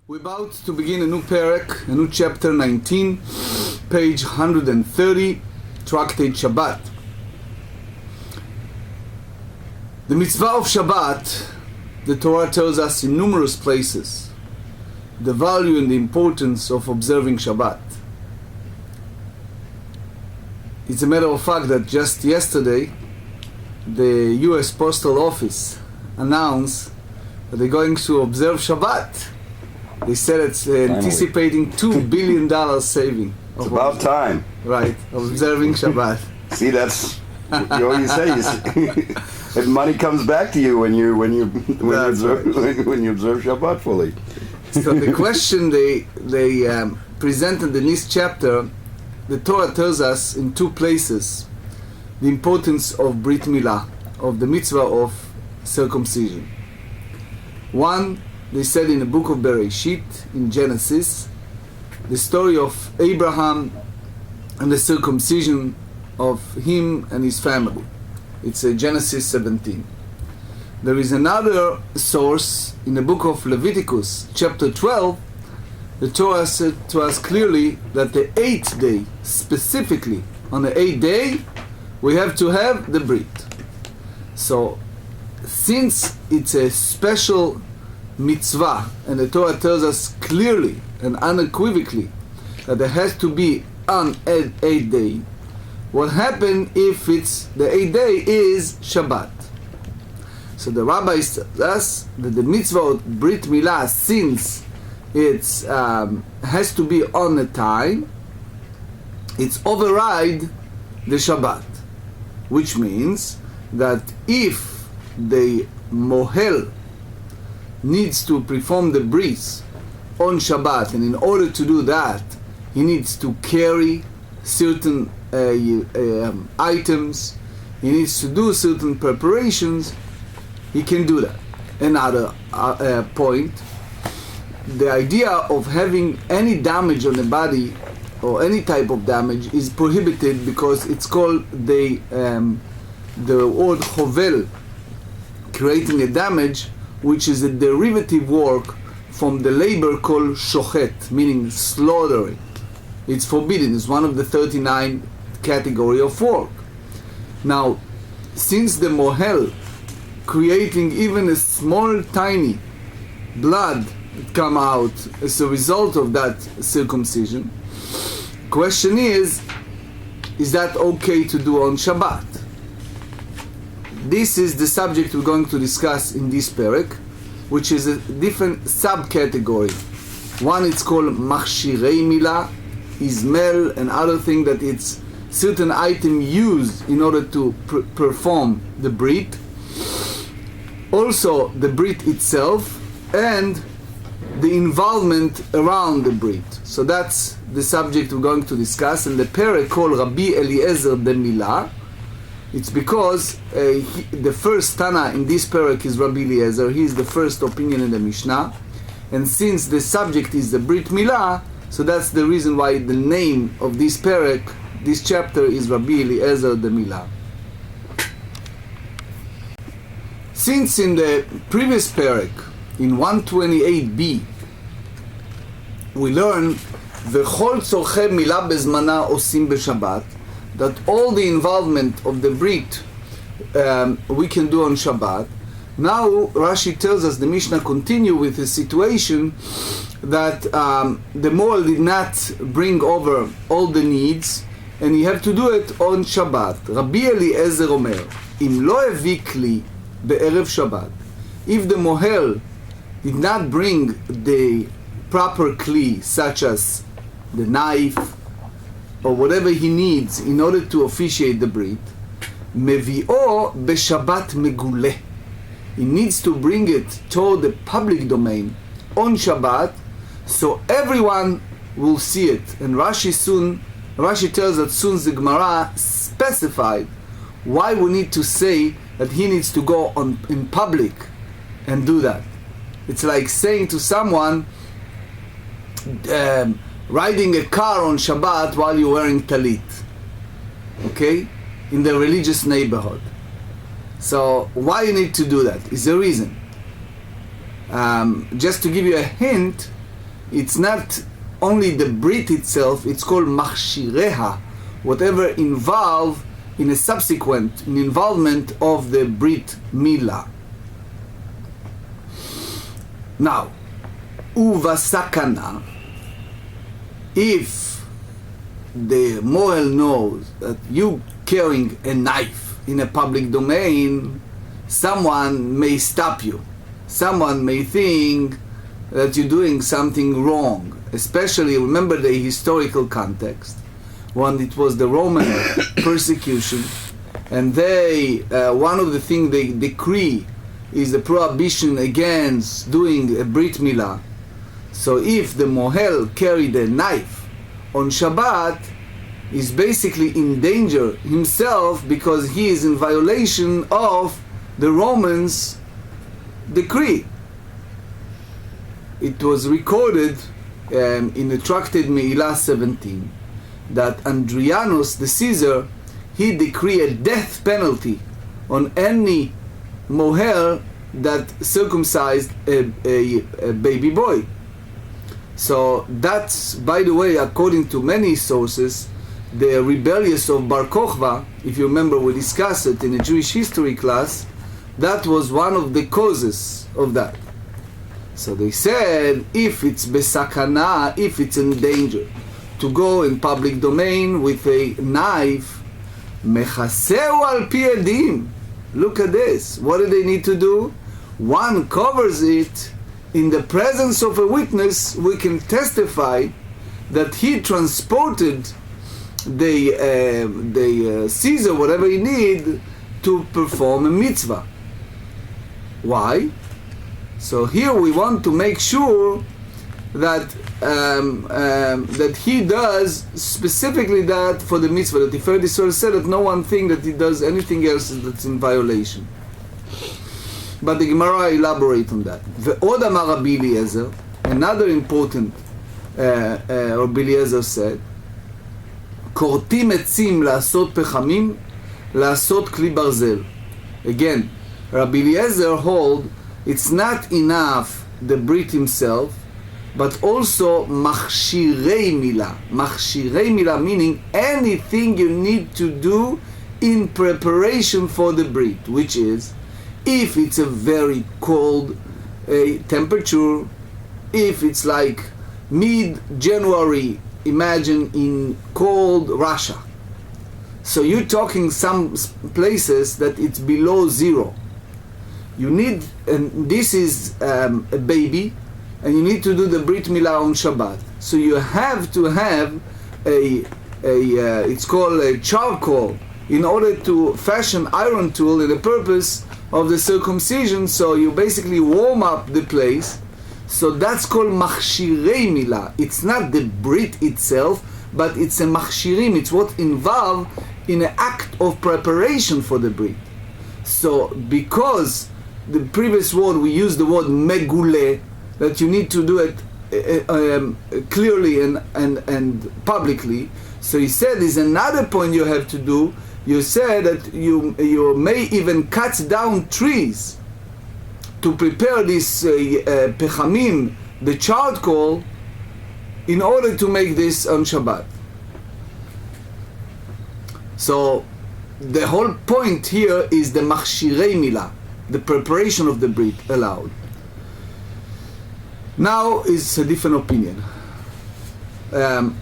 We're about to begin a new perek, a new chapter 19, page 130, Tractate Shabbat. The mitzvah of Shabbat, the Torah tells us in numerous places the value and the importance of observing Shabbat. It's a matter of fact that just yesterday the US Postal Office announced that they're going to observe Shabbat. They said it's anticipating $2 billion saving. It's about time. Right, observing Shabbat. See, that's what you always say. If money comes back to you when you observe Shabbat fully. So the question they presented in this chapter, the Torah tells us in two places the importance of Brit Milah, of the mitzvah of circumcision. One, they said in the book of Bereshit, in Genesis, the story of Abraham and the circumcision of him and his family. It's Genesis 17. There is another source in the book of Leviticus, chapter 12. The Torah said to us clearly that the 8th day, specifically on the 8th day, we have to have the Brit. So, since it's a special mitzvah, and the Torah tells us clearly and unequivocally that there has to be on 8th day, what happened if it's the 8th day is Shabbat? So the rabbis tell us that the mitzvah of Brit Milah, since it's has to be on the time, it's override the Shabbat, which means that if the mohel needs to perform the bris on Shabbat, and in order to do that he needs to carry certain items, he needs to do certain preparations, he can do that. Another point, the idea of having any damage on the body or any type of damage is prohibited because it's called the word chovel, creating a damage, which is a derivative work from the labor called shochet, meaning slaughtering. It's forbidden. It's one of the 39 category of work. Now, since the mohel creating even a small tiny blood come out as a result of that circumcision, question is that okay to do on Shabbat? This is the subject we're going to discuss in this perek, which is a different subcategory. One, it's called machshirei milah, izmel, and other thing that it's certain item used in order to perform the brit. Also the brit itself and the involvement around the brit. So that's the subject we're going to discuss. And the perek called Rabbi Eliezer ben Milah, it's because the first Tana in this perek is Rabbi Eliezer. He is the first opinion in the Mishnah, and since the subject is the Brit Milah, so that's the reason why the name of this perek, this chapter, is Rabbi Eliezer the Milah. Since in the previous perek, in 128b, we learn V'chol tzorchei milah bezmana osim b'Shabbat, that all the involvement of the Brit we can do on Shabbat. Now Rashi tells us, the Mishnah continue with the situation that the Moel did not bring over all the needs, and you have to do it on Shabbat. Rabbi Eliezer Omer, Im lo hevi kli be'erev Shabbat, if the Mohel did not bring the proper kli, such as the knife, or whatever he needs in order to officiate the Brit, mevi'o b'Shabbat meguleh, he needs to bring it toward the public domain on Shabbat, so everyone will see it. And Rashi tells that soon the GEMARA specified why we need to say that he needs to go on in public and do that. It's like saying to someone, riding a car on Shabbat while you're wearing talit, okay, in the religious neighborhood. So why you need to do that is the reason. Just to give you a hint, it's not only the brit itself, it's called machshireha, whatever involve in a subsequent involvement of the brit milah. Now, uvasakana, if the mohel knows that you carrying a knife in a public domain, someone may stop you. Someone may think that you're doing something wrong. Especially, remember the historical context, when it was the Roman persecution, and they, one of the things they decree is the prohibition against doing a brit milah. So if the mohel carried a knife on Shabbat, he's basically in danger himself because he is in violation of the Romans' decree. It was recorded in the Tractate Me'ilah 17 that Andrianus, the Caesar, he decreed a death penalty on any mohel that circumcised a baby boy. So that's, by the way, according to many sources, the rebellious of Bar Kokhba, if you remember we discussed it in a Jewish history class, that was one of the causes of that. So they said, if it's besakana, if it's in danger, to go in public domain with a knife, mechaseu al pi edim. Look at this. What do they need to do? One covers it in the presence of a witness. We can testify that he transported the Caesar, whatever he need, to perform a mitzvah. Why? So here we want to make sure that that he does specifically that for the mitzvah. That Tiferet Yisrael said that no one thing that he does anything else that's in violation. But the GEMARA elaborate on that. Ve'od amar Rabbi Eliezer, another important Rabbi Eliezer said, kortim etzim la'asot pechamim, la'asot kli barzel. Again, Rabbi Eliezer hold it's not enough the brit himself, but also machshirei milah. Machshirei milah meaning anything you need to do in preparation for the brit, which is if it's a very cold temperature, if it's like mid-January, imagine in cold Russia. So you're talking some places that it's below zero. You need, and this is a baby, and you need to do the Brit Milah on Shabbat. So you have to have it's called a charcoal, in order to fashion iron tool in the purpose of the circumcision. So you basically warm up the place. So that's called machshirei milah. It's not the Brit itself, but it's a machshirim. It's what involved in an act of preparation for the Brit. So because the previous word, we use the word megule, that you need to do it clearly and publicly. So he said there's another point you have to do. You said that you may even cut down trees to prepare this pechamim, the charcoal, in order to make this on Shabbat. So the whole point here is the machshirei milah, the preparation of the brit allowed. Now is a different opinion. Klal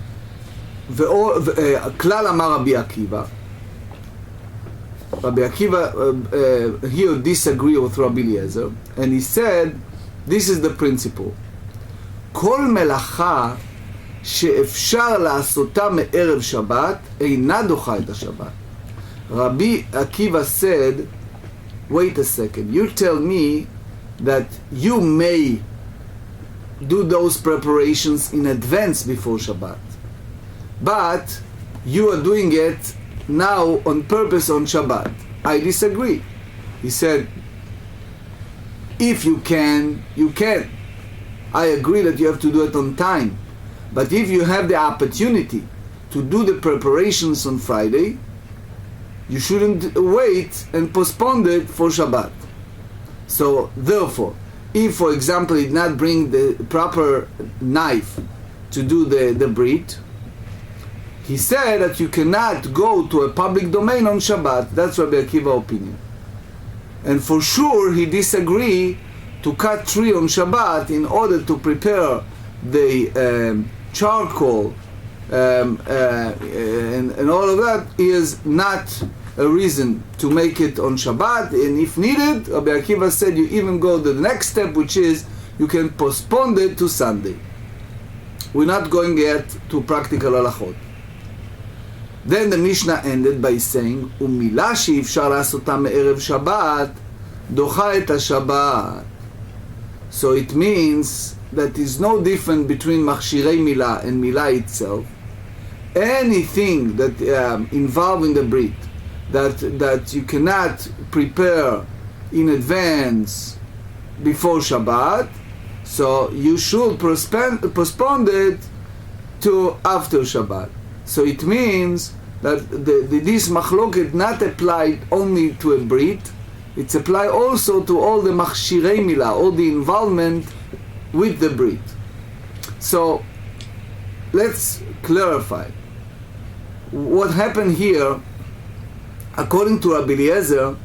amar Rabbi Akiva. Rabbi Akiva here disagree with Rabbi Eliezer, and he said, this is the principle. כל מלאכה שאפשר לעשותה מערב שבת אינה דוחה את השבת. Rabbi Akiva said, wait a second, you tell me that you may do those preparations in advance before Shabbat, but you are doing it now on purpose on Shabbat. I disagree. He said, if you can, you can. I agree that you have to do it on time, but if you have the opportunity to do the preparations on Friday, you shouldn't wait and postpone it for Shabbat. So therefore, if, for example, he did not bring the proper knife to do the brit, he said that you cannot go to a public domain on Shabbat. That's Rabbi Akiva's opinion. And for sure, he disagreed to cut tree on Shabbat in order to prepare the charcoal and all of that is not a reason to make it on Shabbat. And if needed, Rabbi Akiva said you even go to the next step, which is you can postpone it to Sunday. We're not going yet to practical halachot. Then the Mishnah ended by saying, "Umilah she'ifshar lasota me'erev Shabbat docha et haShabbat." So it means that there's no difference between machshirei milah and milah itself. Anything that involved in the brit that you cannot prepare in advance before Shabbat, so you should postpone it to after Shabbat. So it means that this machloket not applied only to a brit, it's applied also to all the machshirei milah, all the involvement with the brit. So let's clarify what happened here. According to Rabbi Eliezer,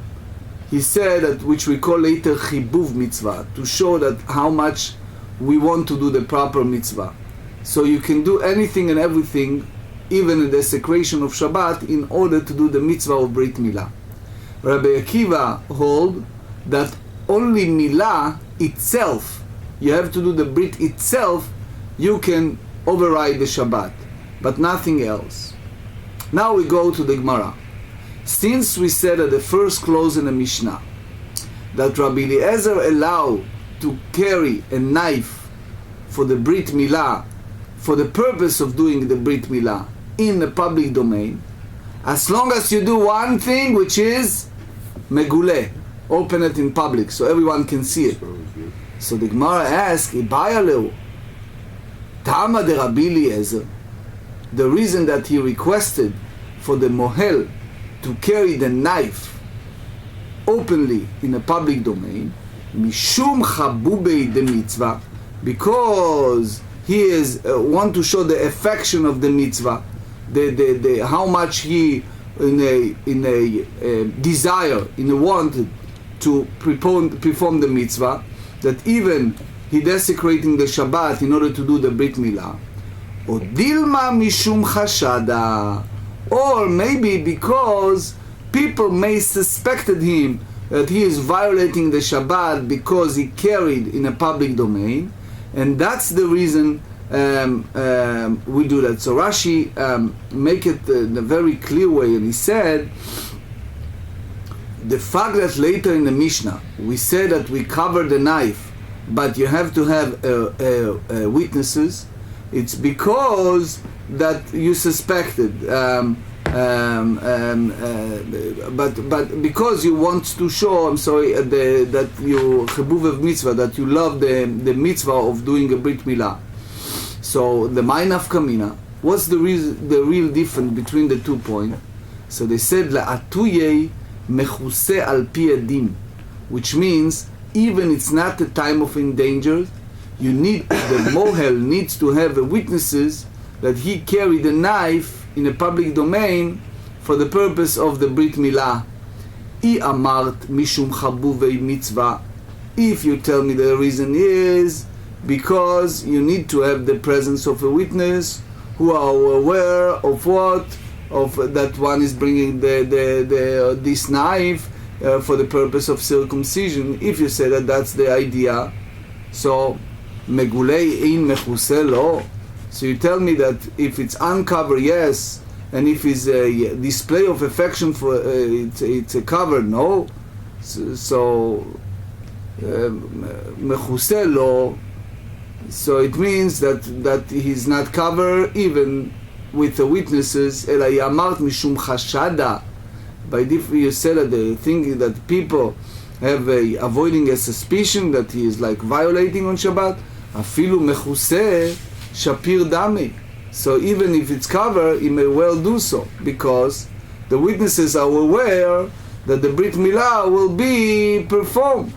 he said that, which we call later chibuv mitzvah, to show that how much we want to do the proper mitzvah. So you can do anything and everything, even in the desecration of Shabbat, in order to do the mitzvah of Brit Milah. Rabbi Akiva hold that only Milah itself, you have to do the Brit itself, you can override the Shabbat, but nothing else. Now we go to the GEMARA. Since we said at the first clause in the Mishnah that Rabbi Eliezer allowed to carry a knife for the Brit Milah, for the purpose of doing the Brit Milah in the public domain, as long as you do one thing, which is meguleh, open it in public so everyone can see it. So the GEMARA asks, Ibayaleu, Tama de Rabbi Eliezer, the reason that he requested for the mohel to carry the knife openly in a public domain, mishum chabubei de mitzvah, because he is want to show the affection of the mitzvah, the how much he in a desire, in a wanted to perform the mitzvah, that even he desecrating the Shabbat in order to do the Brit Milah, or dilma mishum chashada, or maybe because people may suspected him that he is violating the Shabbat because he carried in a public domain, and that's the reason we do that. So Rashi make it in a very clear way, and he said the fact that later in the Mishnah we said that we cover the knife, but you have to have witnesses. It's because that you suspected, but because you want to show, that you chibuv of mitzvah, that you love the mitzvah of doing a Brit Milah. So the ma'inaf kamina, what's the real difference between the 2 points? So they said la'atuyei mechuse al pi edim, which means even it's not a time of endanger, you need, the mohel needs to have witnesses that he carried a knife in a public domain for the purpose of the Brit Milah. I amart mishum chabuvei mitzvah. If you tell me the reason is because you need to have the presence of a witness who are aware of what, of that one is bringing this knife for the purpose of circumcision. If you say that that's the idea, so megulei in mechuse lo. So you tell me that if it's uncovered, yes, and if it's a display of affection for it's a cover, no. So mechuse lo. So it means that he's not covered even with the witnesses. Ela yamart mishum chashada. By different, you said that the thing that people have avoiding a suspicion that he is like violating on Shabbat. Afilu mechuse shapir dami. So even if it's covered, he may well do so because the witnesses are aware that the Brit Milah will be performed.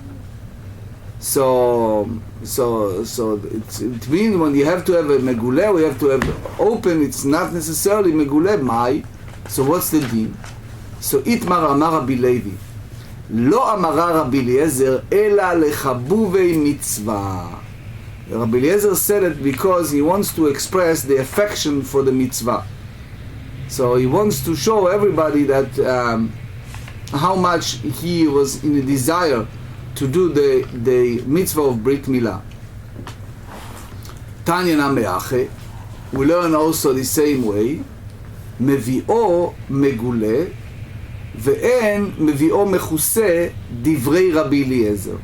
So it means when you have to have a megule, we have to have open. It's not necessarily megule. Mai. So what's the din? So itmar amar Rabbi Levi, lo amara Rabbi Eliezer ela lechabuvei mitzvah. Rabbi Eliezer said it because he wants to express the affection for the mitzvah. So he wants to show everybody that how much he was in a desire to do the mitzvah of Brit Milah. Tanya Nameache, we learn also the same way, Mevi'o megule, ve'en mevi'o mechuse divrei Rabbi Eliezer.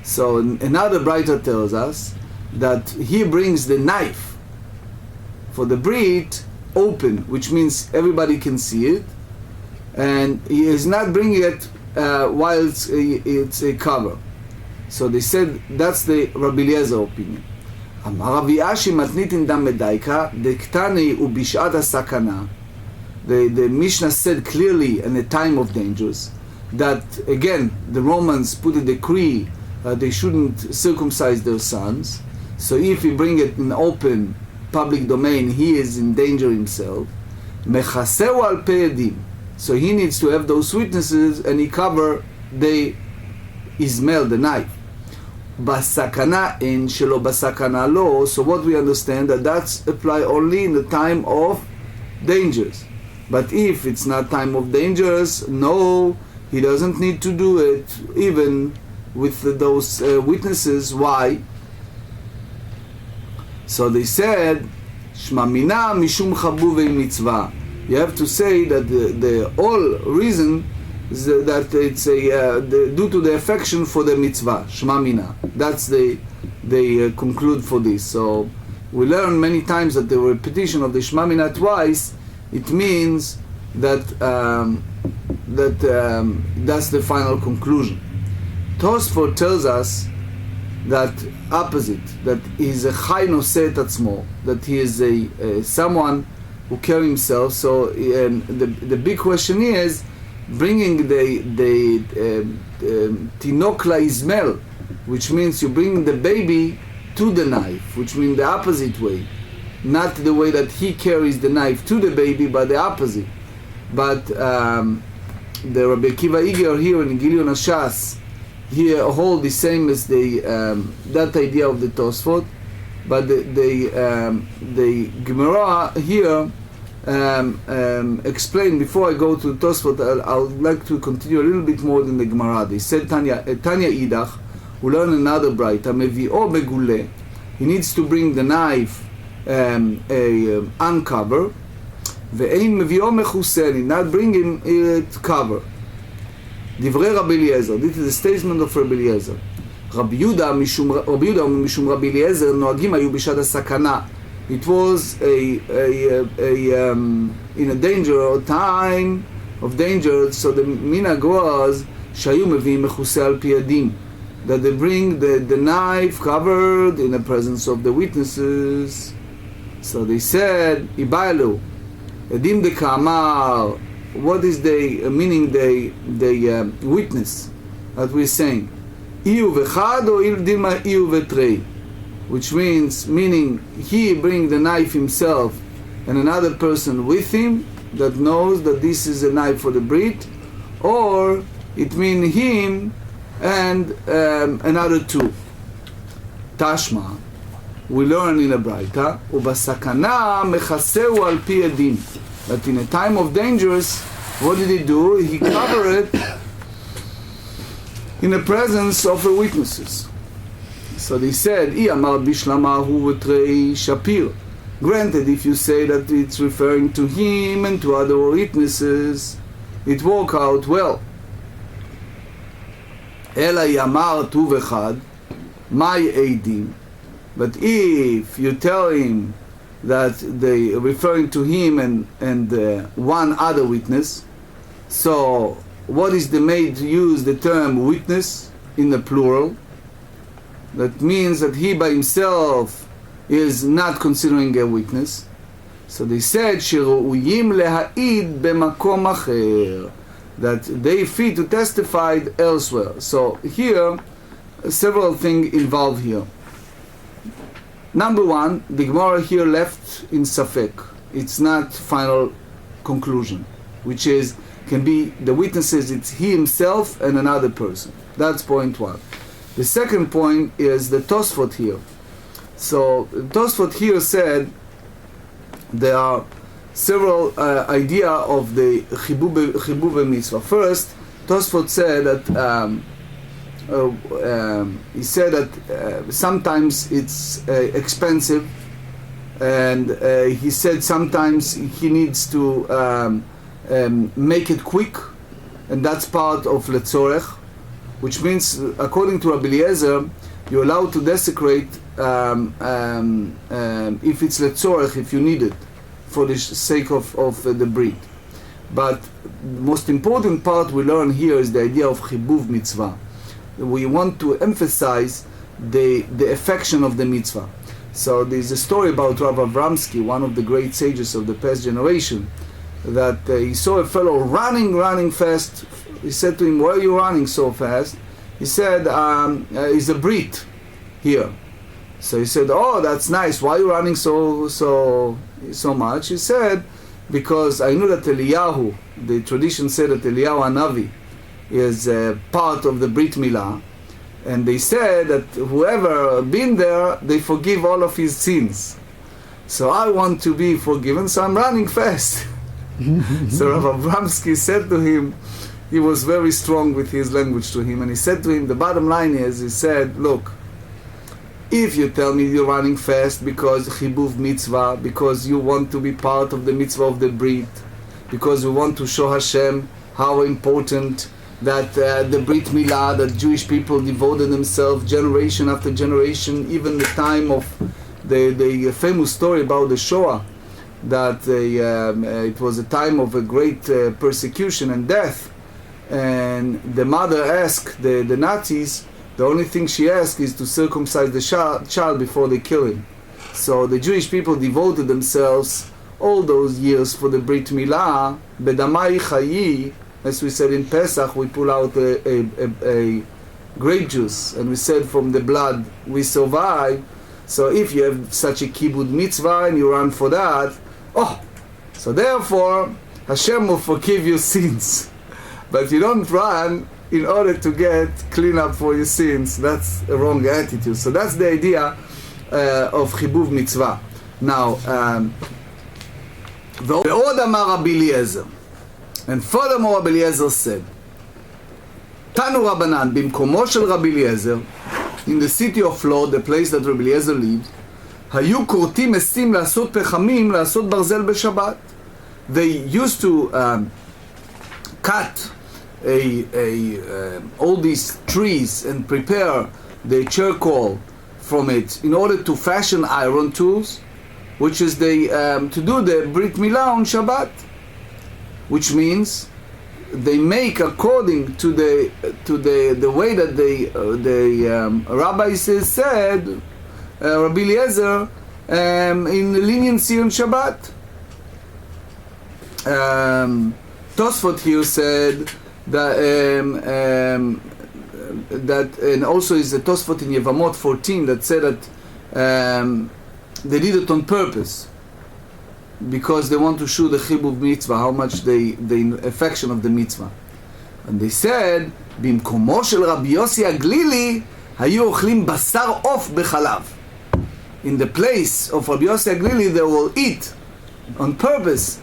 So another writer tells us that he brings the knife for the Brit open, which means everybody can see it, and he is not bringing it while it's a cover. So they said that's the Rabbi Eliezer opinion. Amar Rav Ashi matnitin dam medaika dektani ubishat hasakana. The Mishnah said clearly in a time of dangers that again the Romans put a decree they shouldn't circumcise their sons. So if you bring it in open public domain, he is in danger himself. Mechaseu al pe'edim. So he needs to have those witnesses, and he cover the Ismail, the knife. Basakana in shelo basakana lo. So what we understand that's apply only in the time of dangers. But if it's not time of dangers, no, he doesn't need to do it even with those witnesses. Why? So they said, Shma mina mishum chabuvei mitzvah. You have to say that the whole reason is that it's due to the affection for the mitzvah, Shma mina. That's they conclude for this. So we learn many times that the repetition of the Shma mina twice, it means that that's the final conclusion. Tosfot tells us that opposite, that he is a chai noseh et atzmo, that he is a someone who carry himself. So the big question is bringing the tinok la'izmel, which means you bring the baby to the knife, which means the opposite way, not the way that he carries the knife to the baby, but the opposite. But the Rabbi Akiva Iger here in Gilion Hashas here hold the same as that idea of the Tosfot, but the GEMARA here explain. Before I go to the Tosfot, I would like to continue a little bit more than the GEMARA. They said Tanya Idach, who learn another brighta, Mevi'o megule, he needs to bring the knife uncover, ve'ein mevi'o mechuseni, not bring him it cover. Divrei Rabbi Eliezer, this is the statement of Rabbi Eliezer. Rabbi Yehuda mishum Rabbi Eliezer noagim hayu b'shat hasakana. It was in a danger or time of danger. So the minhag was shayu mevi'im mechuseh al pi yadim, that they bring the knife covered in the presence of the witnesses. So they said, Ibalu, Edim de Kamar, what is the meaning the witness that we're saying? Iu vechad or Dilma iu vetrei, which meaning he bring the knife himself and another person with him that knows that this is a knife for the Brit, or it means him and another two. Tashma, we learn in a Braita, ubasakana mechaseu al pi edim, that in a time of dangers, what did he do? He covered it in the presence of the witnesses. So they said, I amar bishlamahu v'trei shapir. Granted, if you say that it's referring to him and to other witnesses, it work out well. Ela yamar tu v'chad, my edim. But if you tell him that they are referring to him and one other witness, so what is the made to use the term witness in the plural? That means that he by himself is not considering a witness. So they said sheru'uyim leha'id b'makom acher, that they fit to testify elsewhere. So here several things involved here. Number one, the GEMARA here left in Safek. It's not final conclusion, which is, can be the witnesses, it's he himself and another person. That's point one. The second point is the Tosfot here. So Tosfot here said there are several idea of the Chibuv mitzvah. First, Tosfot said that he said that sometimes it's expensive, and he said sometimes he needs to make it quick, and that's part of letzorech, which means, according to Rabbi Eliezer, you're allowed to desecrate if it's letzorech, if you need it for the sake of the breed. But the most important part we learn here is the idea of chibuv mitzvah. We want to emphasize the affection of the mitzvah. So there's a story about Rav Avramsky, one of the great sages of the past generation, that he saw a fellow running fast. He said to him, "Why are you running so fast?" He said, "Is a Brit here." So he said, "Oh, that's nice. Why are you running so much?" He said, "Because I knew that Eliyahu, the tradition said that Eliyahu Hanavi is part of the Brit Milah, and they said that whoever been there, they forgive all of his sins. So I want to be forgiven, so I'm running fast." So Rav Avramsky said to him, he was very strong with his language to him, and he said to him, the bottom line is, he said, "Look, if you tell me you're running fast because chibuv mitzvah, because you want to be part of the mitzvah of the Brit, because you want to show Hashem how important that the Brit Milah, that Jewish people devoted themselves generation after generation, even the time of the famous story about the Shoah, that it was a time of a great persecution and death, and the mother asked the Nazis, the only thing she asked is to circumcise the child before they kill him. So the Jewish people devoted themselves all those years for the Brit Milah, bedamai chayi, as we said in Pesach, we pull out a grape juice, and we said from the blood we survive. So if you have such a kibbud mitzvah and you run for that, so therefore Hashem will forgive your sins. But you don't run in order to get clean up for your sins. That's a wrong attitude. So that's the idea of chibuv mitzvah. Now, ועוד אמר רבי אליעזר, and furthermore Rabbi Eliezer said, Tanu Rabbanan, במקומו של רבי אליעזר, in the city of Lod, the place that Rabbi Eliezer lived, היו כורתים עצים לעשות פחמים, לעשות ברזל בשבת. They used to cut all these trees and prepare the charcoal from it in order to fashion iron tools, which is to do the Brit Milah on Shabbat, which means they make according to the way that the rabbis said, Rabbi Eliezer, in leniency on Shabbat. Tosfot here said that, and also is a Tosfot in Yevamot 14 that said that they did it on purpose because they want to show the chibuv mitzvah, how much the affection of the mitzvah. And they said, במקומו של רבי יוסי הגלילי היו אוכלים בשר עוף בחלב. In the place of Rabbi Yossi Aglili, they will eat on purpose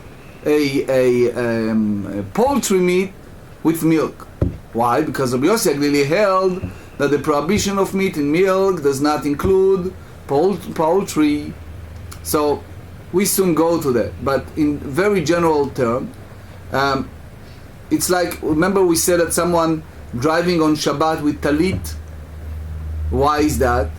a poultry meat with milk. Why? Because Rabbi Yossi Aglili held that the prohibition of meat and milk does not include poultry. So we soon go to that. But in very general term, it's like, remember we said that someone driving on Shabbat with talit. Why is that?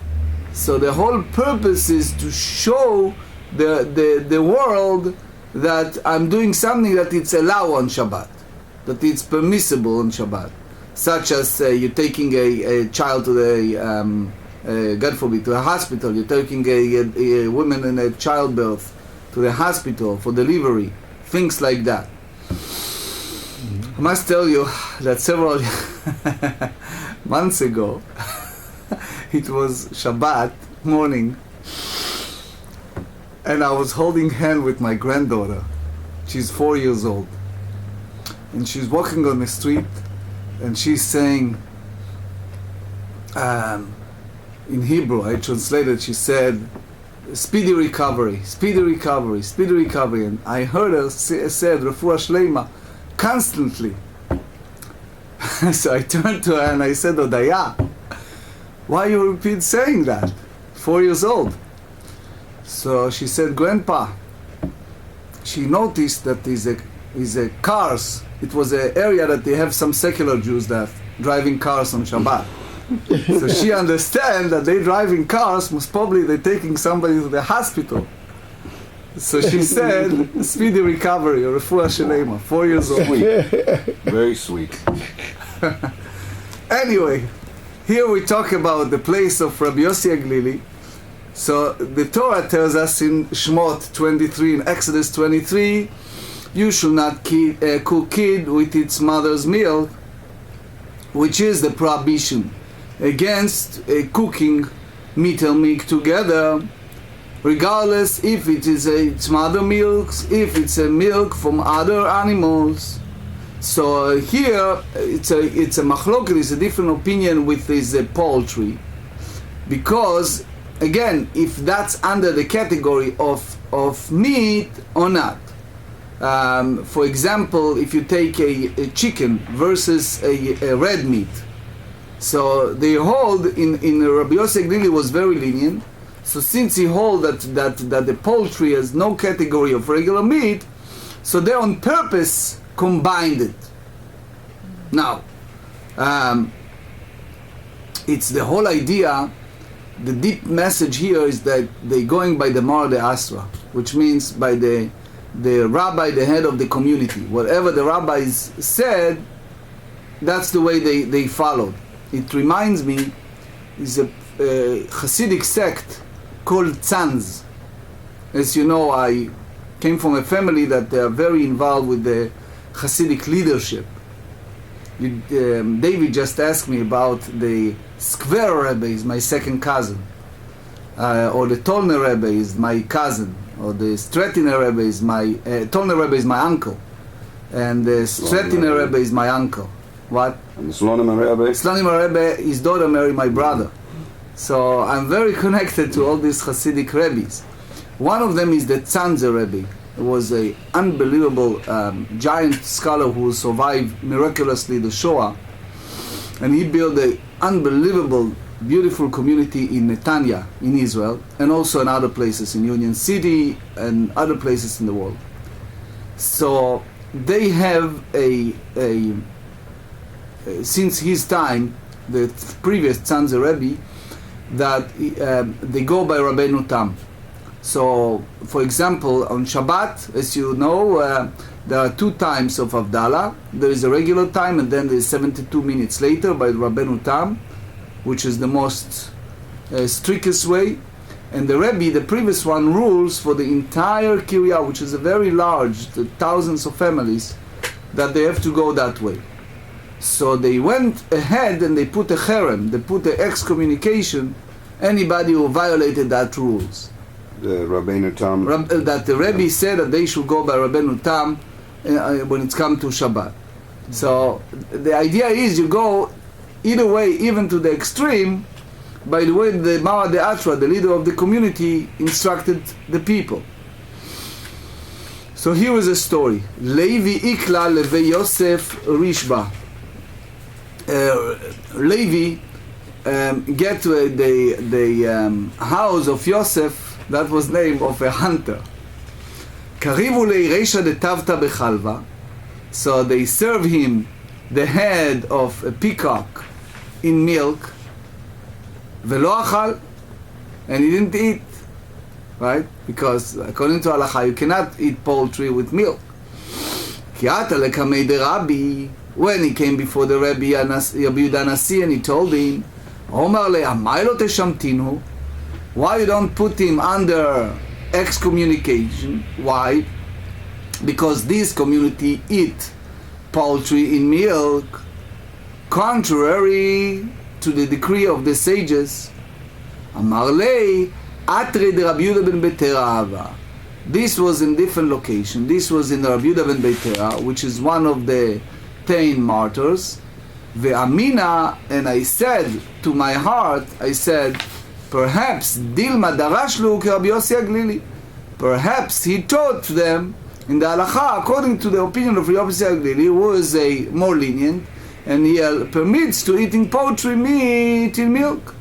So the whole purpose is to show the world that I'm doing something that it's allowed on Shabbat, that it's permissible on Shabbat, such as you're taking a child to the God forbid, to a hospital. You're taking a woman in a childbirth to the hospital for delivery, things like that. I must tell you that several months ago, it was Shabbat morning, and I was holding hand with my granddaughter. She's 4 years old, and she's walking on the street, and she's saying, in Hebrew, I translated, she said, speedy recovery, speedy recovery, speedy recovery. And I heard her said, Refuah Shleima, constantly. So I turned to her and I said, Odaya, why you repeat saying that? 4 years old. So she said, Grandpa, she noticed that is a cars. It was an area that they have some secular Jews that driving cars on Shabbat. So she understands that they driving cars, most probably they're taking somebody to the hospital. So she said, speedy recovery, or refuah shelema, 4 years old. Sweet. Very sweet. Anyway, here we talk about the place of Rabbi Yossi Aglili. So the Torah tells us in Shmot 23, in Exodus 23, you should not cook kid with its mother's milk, which is the prohibition against cooking meat and milk together, regardless if it is its mother milk, if it's a milk from other animals. So here it's a machloket, it's a different opinion with this poultry, because again, if that's under the category of meat or not. For example, if you take a chicken versus a red meat, so they hold in Rabbi Yossi Aglili was very lenient. So since he hold that the poultry has no category of regular meat, so they on purpose combined it. Now, it's the whole idea. The deep message here is that they're going by the Mara de Asra, which means by the rabbi, the head of the community. Whatever the rabbis said, that's the way they followed. It reminds me, is a Hasidic sect called Tzanz. As you know, I came from a family that they are very involved with the Hasidic leadership. David just asked me about the Skver Rebbe, is my second cousin, or the Tolner Rebbe is my cousin, or the Stretiner Rebbe is my Tolner Rebbe is my uncle, and the Stretiner Rebbe is my uncle. What? And the Slonim Rebbe? Slonim Rebbe, his daughter married my brother. So I'm very connected to all these Hasidic Rebbes. One of them is the Tzanzer Rebbe. He was an unbelievable giant scholar who survived miraculously the Shoah. And he built an unbelievable, beautiful community in Netanya, in Israel, and also in other places, in Union City and other places in the world. So they have since his time, the previous Tzanzer Rebbe, that they go by Rabbeinu Tam. So, for example, on Shabbat, as you know, there are 2 times of Havdalah. There is a regular time, and then there is 72 minutes later by Rabbeinu Tam, which is the most strictest way. And the Rebbe, the previous one, rules for the entire Kiryah, which is a very large, thousands of families, that they have to go that way. So they went ahead and they put a cherem, they put an excommunication, anybody who violated that rules. The Rabbeinu Tam. That the Rebbe said that they should go by Rabbeinu Tam when it's come to Shabbat. So the idea is you go either way, even to the extreme, by the way the Mara de Atra, the leader of the community, instructed the people. So here is a story. Levi Ikla Leve Yosef Rishba. Levi get to the house of Yosef, that was name of a hunter. Karivu leiresha de tavta bechalva. So they serve him the head of a peacock in milk. Velo achal, and he didn't eat, right? Because according to halacha, you cannot eat poultry with milk. Kiata lekamei de Rabbi. When he came before the Rabbi Yehuda Nasi, and he told him, Omar le amay lo teshamtinu. Why you don't put him under excommunication? Why? Because this community eat poultry in milk, contrary to the decree of the sages, אמר לי, אתרי דרבי יהודה בן ביתרא אהבה. This was in different location. This was in Rabbi Yehuda ben Beitera, which is one of the 10 martyrs. Ve'amina, and I said to my heart, I said, perhaps Dilma darashlu ke Rabbi Yossi Aglili. Perhaps he taught them in the halacha according to the opinion of Rabbi Yossi Aglili, who is a more lenient, and he permits to eating poultry, meat, and milk.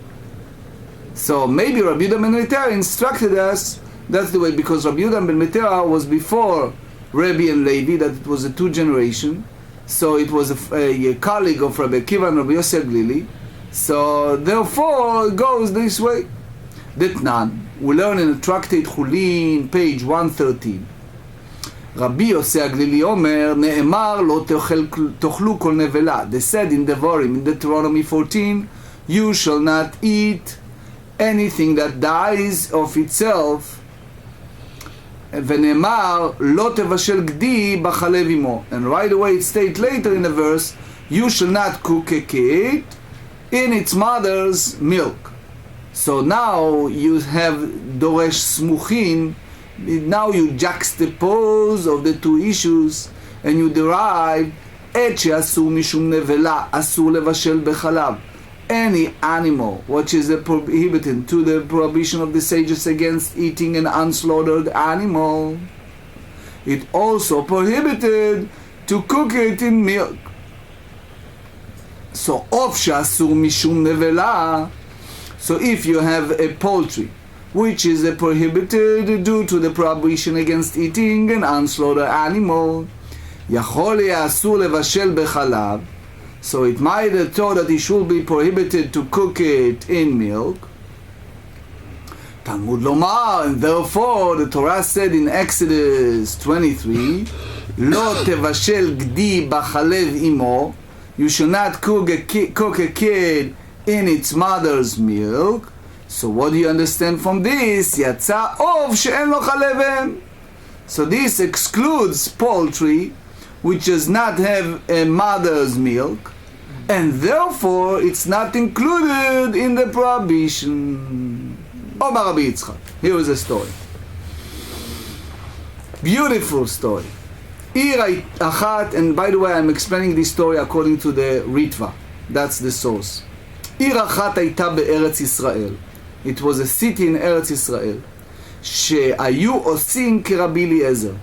So maybe Rabbi Yehuda ben Beitera instructed us. That's the way, because Rabbi Yehuda ben Beitera was before Rabbi and Levi, that it was a 2 generation. So it was a colleague of Rabbi Akiva and Rabbi Yossi Aglili. So therefore it goes this way. Detnan, we learn in the Tractate Chulin, page 113. Rabbi Yossi Aglili Omer, Ne'emar lo tochlu kol nevela. They said in Devarim, in Deuteronomy 14, you shall not eat anything that dies of itself. ונאמר לא תבשל גדי בחלב עמו, and right away it states later in the verse, you shall not cook a kid in its mother's milk. So now you have דורש סמוכין, now you juxtapose of the 2 issues and you derive עת שאסור משום נבלה, אסור לבשל בחלב. Any animal which is prohibited to the prohibition of the sages against eating an unslaughtered animal, it also prohibited to cook it in milk. So of שאסור משום נבלה, so if you have a poultry which is prohibited due to the prohibition against eating an unslaughtered animal, יכול היה אסור לבשל בחלב, so it might have thought that it should be prohibited to cook it in milk. Talmud lomar, and therefore the Torah said in Exodus 23, Lo tevashel gdi b'chalev imo, you should not cook a kid in its mother's milk. So what do you understand from this? Yatsa ov she'en lo chalev. So this excludes poultry which does not have a mother's milk, and therefore it's not included in the prohibition. Omar Rabbi Yitzchak. Here is a story. Beautiful story. Ir achat, and by the way, I'm explaining this story according to the Ritva. That's the source. Ir achat הייתה בארץ ישראל. It was a city in Eretz Israel. שהיו עושים כרבי אליעזר.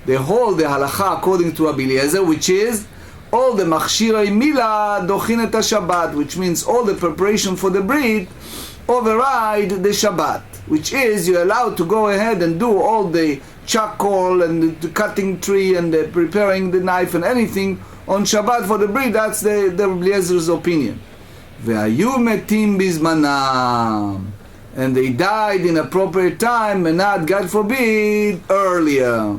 They hold the halacha according to Rabbi Eliezer, which is all the machshirei mila dochin et Shabbat, which means all the preparation for the brit override the Shabbat, which is you're allowed to go ahead and do all the charcoal and the cutting tree and the preparing the knife and anything on Shabbat for the brit. That's the Rabbi Eliezer's opinion. Ve'ayu metim bizmanam, and they died in appropriate time and not, God forbid, earlier.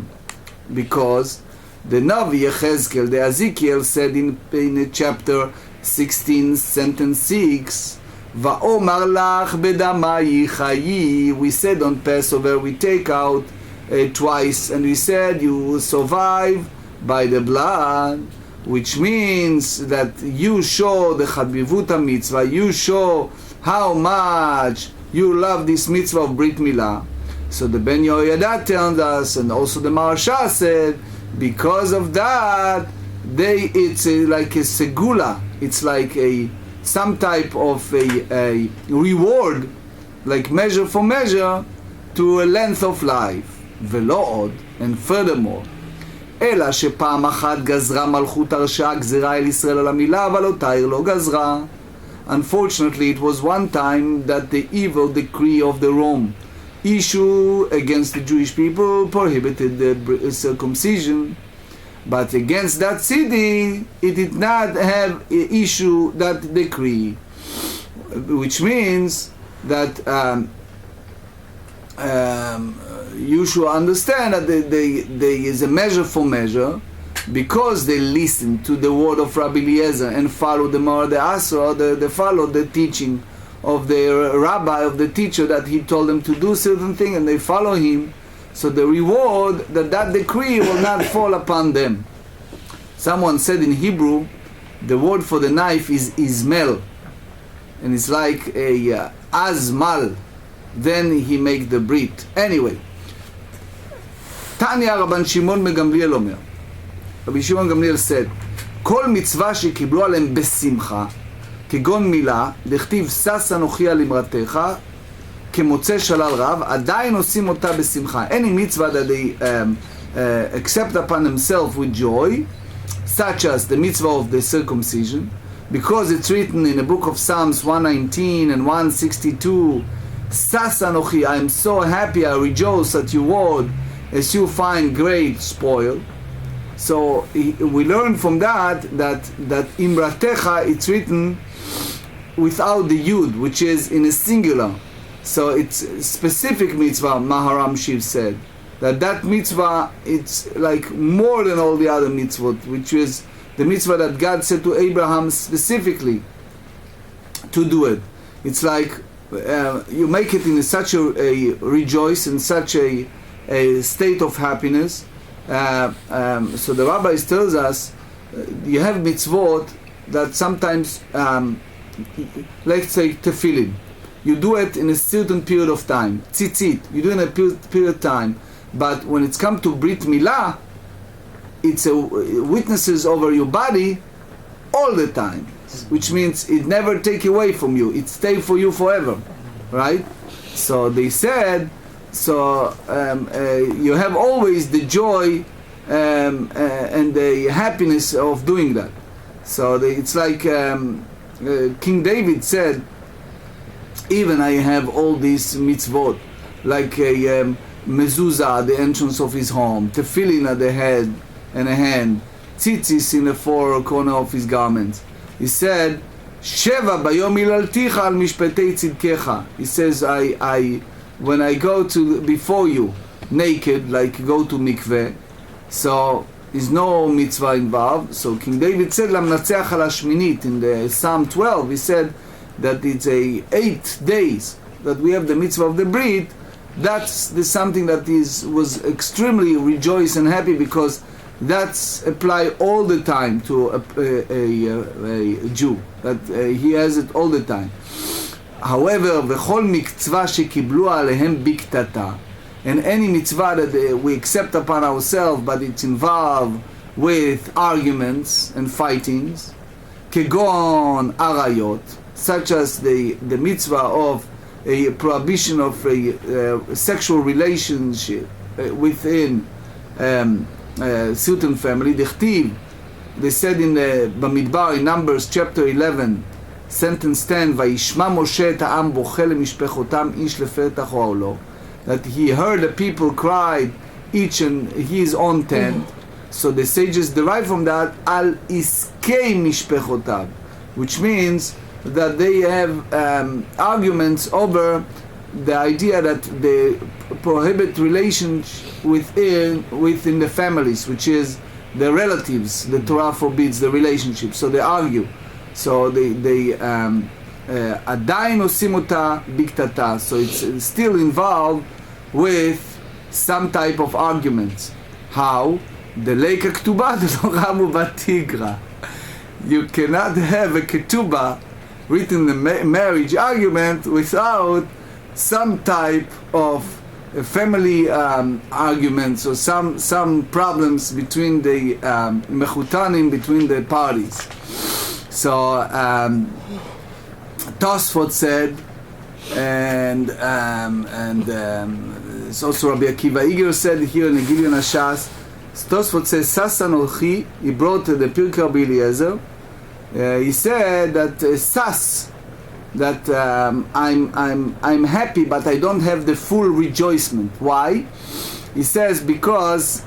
Because the Navi Yechezkel, the Ezekiel, said in chapter 16, sentence 6, Va'omar lach bedamai chayi. We said on Passover, we take out twice, and we said you will survive by the blood, which means that you show the Chabivut mitzvah, you show how much you love this mitzvah of Brit Milah. So the Ben Yehoyada tells us, and also the Maharsha said, because of that, it's like a segula. It's like some type of a reward, like measure for measure, to a length of life. Velo od, and furthermore, אלא שפעם אחת גזרה מלכות הרשעה גזרה אל ישראל על המילה, אבל אותה עיר לא גזרה. Unfortunately, it was one time that the evil decree of the Rome issue against the Jewish people prohibited the circumcision, but against that city it did not have issue that decree, which means that you should understand that there is a measure for measure, because they listened to the word of Rabbi Eliezer and followed the Mara de Asra, they followed the teaching of the rabbi, of the teacher, that he told them to do certain thing, and they follow him. So the reward, that decree will not fall upon them. Someone said in Hebrew, the word for the knife is Izmel. and it's like a azmal. Then he make the brit. Anyway, Tanya Rabban Shimon ben Gamliel Omer. Rabbi Shimon Gamliel said, כל מצווה שקיבלו עליהם בשמחה, כגון מילה, דכתיב שש אנוכי על אמרתך, כמוצא שלל רב, עדיין עושים אותה בשמחה. Any mitzvah that they accept upon themselves with joy, such as the mitzvah of the circumcision, because it's written in the book of Psalms 119 and 162, Sas Anochi, I am so happy, I rejoice at your word, as you find great spoil. So we learn from that Imratecha, it's written without the Yud, which is in a singular. So it's a specific mitzvah, Maharam Shiv said. That mitzvah, it's like more than all the other mitzvot, which is the mitzvah that God said to Abraham specifically to do it. It's like you make it in such a rejoice, in such a state of happiness. So the rabbis tells us you have mitzvot that sometimes, let's say tefillin, you do it in a certain period of time. Tzitzit, you do it in a period of time. But when it's come to Brit Milah, it's witnesses over your body all the time, which means it never take away from you. It stay for you forever, right? So they said, you have always the joy and the happiness of doing that. So it's like King David said, even I have all these mitzvot, like mezuzah at the entrance of his home, tefillin at the head and a hand, tzitzis in the four corner of his garments. He said, Sheva bayom ilalticha al mishpetei tzidkecha. He says, when I go to before you naked, like go to mikveh, so there's no mitzvah involved. So King David said, Lamnatzeach al hashminit, in the Psalm 12, he said that it's 8 days that we have the mitzvah of the Brit. That's something that was extremely rejoiced and happy, because that's apply all the time to a Jew, that he has it all the time. However, v'chol mitzvah shekiblu alehem biktata, and any mitzvah that we accept upon ourselves, but it's involved with arguments and fightings, kegon arayot, such as the mitzvah of a prohibition of a sexual relationship within certain family. They said in the Bamidbar, in Numbers chapter 11, sentence 10, Vayishma Moshe et ha'am boche lemishpechotam ish lefertach ha'olo, that he heard the people cried each in his own tent. So the sages derive from that al iskei mishpechotam, which means that they have arguments over the idea that they prohibit relations within the families, which is the relatives. The Torah forbids the relationship, so they argue. So they עדיין עושים אותה בקטטה, so it's still involved with some type of arguments. How? דלק הכתובה דלא רמו בתיגרא. You cannot have a ketubah written in the marriage argument without some type of family arguments or some problems between the mechutanim, between the parties. So Tosfot said, and it's also Rabbi Akiva Iger said here in the Gilyon Hashas. Tosfot says, Sasan Olchi, he brought the Pirkei Rabbi Eliezer. He said that Sas, that I'm happy, but I don't have the full rejoicement. Why? He says because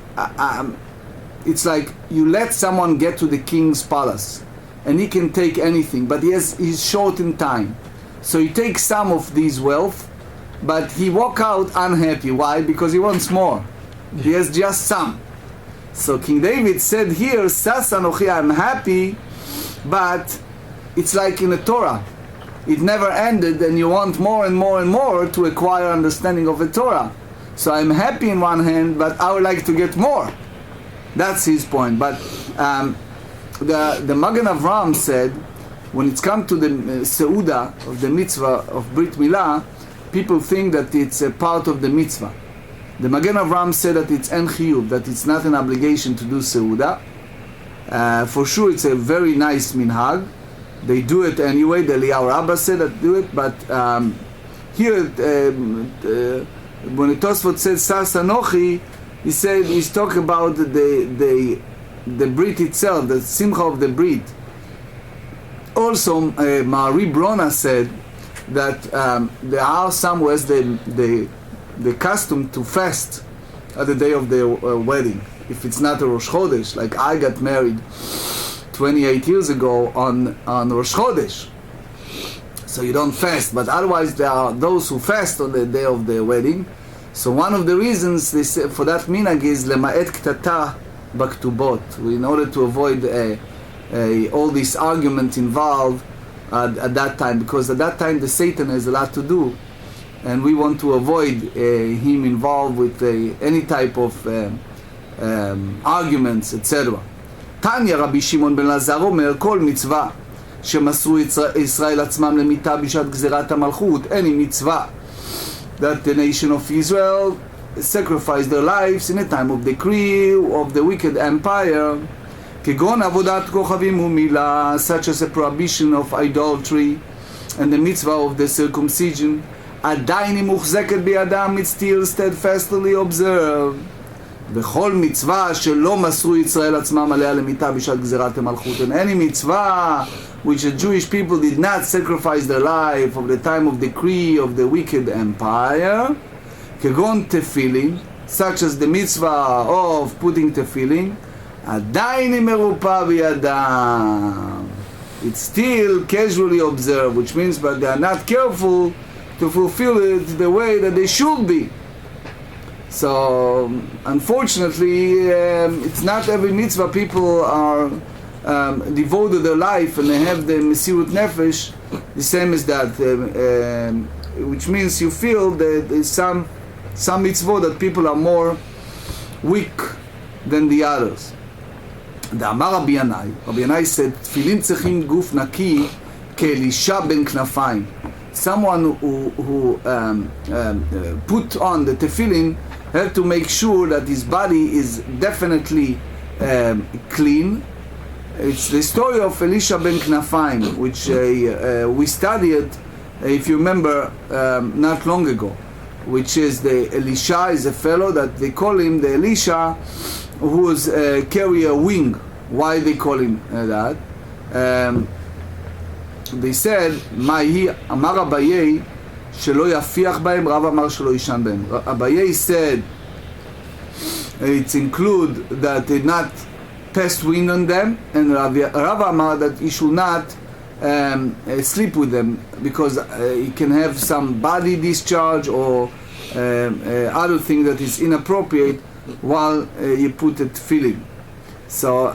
it's like you let someone get to the king's palace, and he can take anything, but he's short in time. So he takes some of these wealth, but he walk out unhappy. Why? Because he wants more. He has just some. So King David said here, Sas Anochi, I'm happy, but it's like in the Torah. It never ended, and you want more and more and more to acquire understanding of the Torah. So I'm happy in one hand, but I would like to get more. That's his point. But the Magen Avraham said when it's come to the Seuda of the mitzvah of Brit Milah, people think that it's a part of the mitzvah. The Magen Avraham said that it's en chiyuv, that it's not an obligation to do Seuda. For sure, it's a very nice minhag. They do it anyway. The Eliyahu Rabbah said that do it, but here, when the Tosfot said Sas Anochi, he said he's talking about the Brit itself, the Simcha of the Brit. Also, Ma'ari Brona said that there are some who has the custom to fast at the day of their wedding. If it's not a Rosh Chodesh, like I got married 28 years ago on Rosh Chodesh, so you don't fast. But otherwise, there are those who fast on the day of their wedding. So one of the reasons they say for that minhag is lema'et ktata baktubot, in order to avoid all this argument involved at that time, because at that time the Satan has a lot to do, and we want to avoid him involved with any type of arguments, etc. Tanya Rabbi Shimon ben Lazar אומר, כל מצווה שמסרו ישראל עצמם למיתה בשעת גזירת המלכות, any mitzvah that the nation of Israel sacrificed their lives in a time of decree of the wicked empire, כגון עבודת כוכבים ומילה, such as a prohibition of idolatry and the mitzvah of the circumcision, עדיין היא מוחזקת בידם, it's still steadfastly observed. בכל מצווה שלא מסרו ישראל עצמם עליה למיתה בשעת גזירת המלכות, and any mitzvah which the Jewish people did not sacrifice their life of the time of decree of the wicked empire, כגון תפילין, such as the mitzvah of putting tefillin, עדיין היא מרופה בידם. It's still casually observed, which means but they are not careful to fulfill it the way that they should be. So unfortunately, it's not every mitzvah people are devoted their life and they have the mesirut nefesh the same as that, which means you feel that there's some mitzvot that people are more weak than the others. דאמר רבי ינאי said, תפילין צריכים גוף נקי כאלישע בין כנפיים. Someone who put on the tefillin have to make sure that his body is definitely clean. It's the story of Elisha ben Knafayim, which we studied, if you remember, not long ago, which is the Elisha is a fellow that they call him the Elisha who was carry a wing. Why they call him that? They said, "Mahi amar Abaye shelo yafiach bahem, Rav amar shelo yishan bahem." Abaye said it's include that they not pass wind on them, and Rav amar that he should not sleep with them because he can have some body discharge or other thing that is inappropriate while you put it filling. So